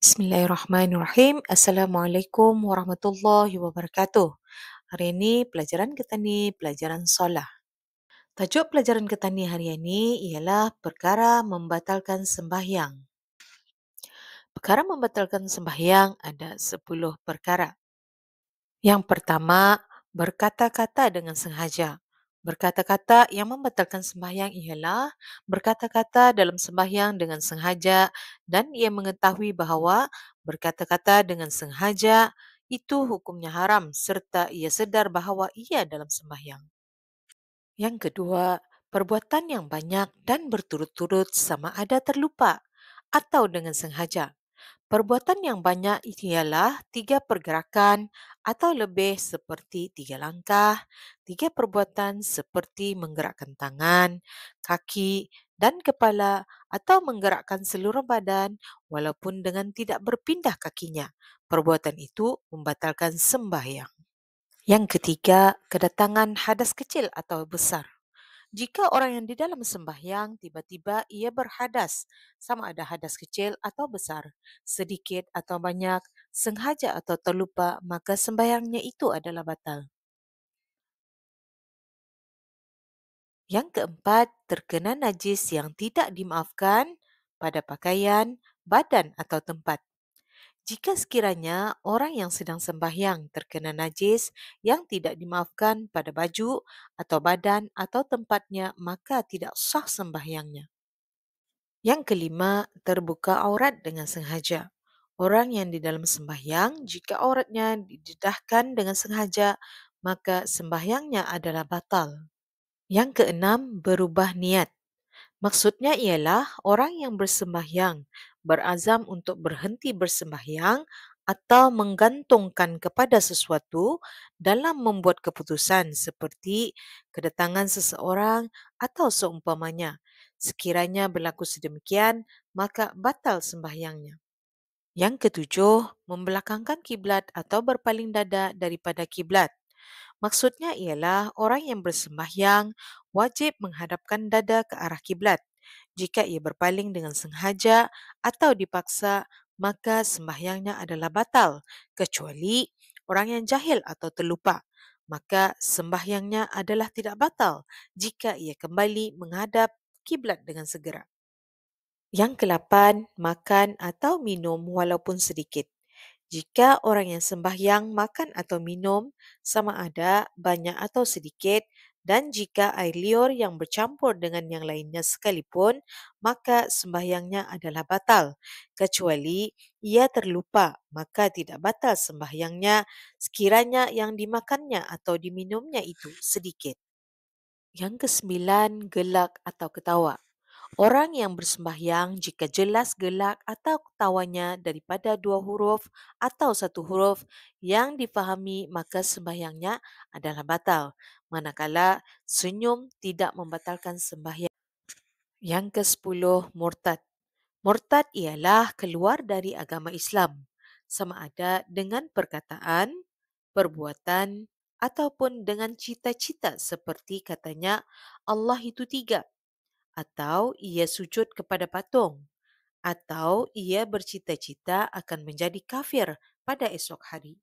Bismillahirrahmanirrahim. Assalamualaikum warahmatullahi wabarakatuh. Hari ini pelajaran kita ni pelajaran solah. Tajuk pelajaran kita ni hari ini ialah perkara membatalkan sembahyang. Perkara membatalkan sembahyang ada 10 perkara. Yang pertama, berkata-kata dengan sengaja. Berkata-kata yang membatalkan sembahyang ialah berkata-kata dalam sembahyang dengan sengaja dan ia mengetahui bahawa berkata-kata dengan sengaja itu hukumnya haram serta ia sedar bahawa ia dalam sembahyang. Yang kedua, perbuatan yang banyak dan berturut-turut sama ada terlupa atau dengan sengaja. Perbuatan yang banyak ialah 3 pergerakan atau lebih seperti 3 langkah, 3 perbuatan seperti menggerakkan tangan, kaki dan kepala atau menggerakkan seluruh badan walaupun dengan tidak berpindah kakinya. Perbuatan itu membatalkan sembahyang. Yang ketiga, kedatangan hadas kecil atau besar. Jika orang yang di dalam sembahyang tiba-tiba ia berhadas, sama ada hadas kecil atau besar, sedikit atau banyak, sengaja atau terlupa, maka sembahyangnya itu adalah batal. Yang keempat, terkena najis yang tidak dimaafkan pada pakaian, badan atau tempat. Jika sekiranya orang yang sedang sembahyang terkena najis yang tidak dimaafkan pada baju atau badan atau tempatnya, maka tidak sah sembahyangnya. Yang kelima, terbuka aurat dengan sengaja. Orang yang di dalam sembahyang, jika auratnya didedahkan dengan sengaja, maka sembahyangnya adalah batal. Yang keenam, berubah niat. Maksudnya ialah orang yang bersembahyang berazam untuk berhenti bersembahyang atau menggantungkan kepada sesuatu dalam membuat keputusan seperti kedatangan seseorang atau seumpamanya. Sekiranya berlaku sedemikian, maka batal sembahyangnya. Yang ketujuh, membelakangkan kiblat atau berpaling dada daripada kiblat. Maksudnya ialah orang yang bersembahyang wajib menghadapkan dada ke arah kiblat. Jika ia berpaling dengan sengaja atau dipaksa, maka sembahyangnya adalah batal, kecuali orang yang jahil atau terlupa. Maka sembahyangnya adalah tidak batal jika ia kembali menghadap kiblat dengan segera. Yang kelapan, makan atau minum walaupun sedikit. Jika orang yang sembahyang makan atau minum sama ada banyak atau sedikit dan jika air liur yang bercampur dengan yang lainnya sekalipun, maka sembahyangnya adalah batal. Kecuali ia terlupa, maka tidak batal sembahyangnya sekiranya yang dimakannya atau diminumnya itu sedikit. Yang kesembilan, gelak atau ketawa. Orang yang bersembahyang jika jelas gelak atau ketawanya daripada 2 huruf atau 1 huruf yang difahami maka sembahyangnya adalah batal. Manakala senyum tidak membatalkan sembahyang. Yang ke-10, murtad. Murtad ialah keluar dari agama Islam. Sama ada dengan perkataan, perbuatan ataupun dengan cita-cita seperti katanya Allah itu 3 atau ia sujud kepada patung, atau ia bercita-cita akan menjadi kafir pada esok hari.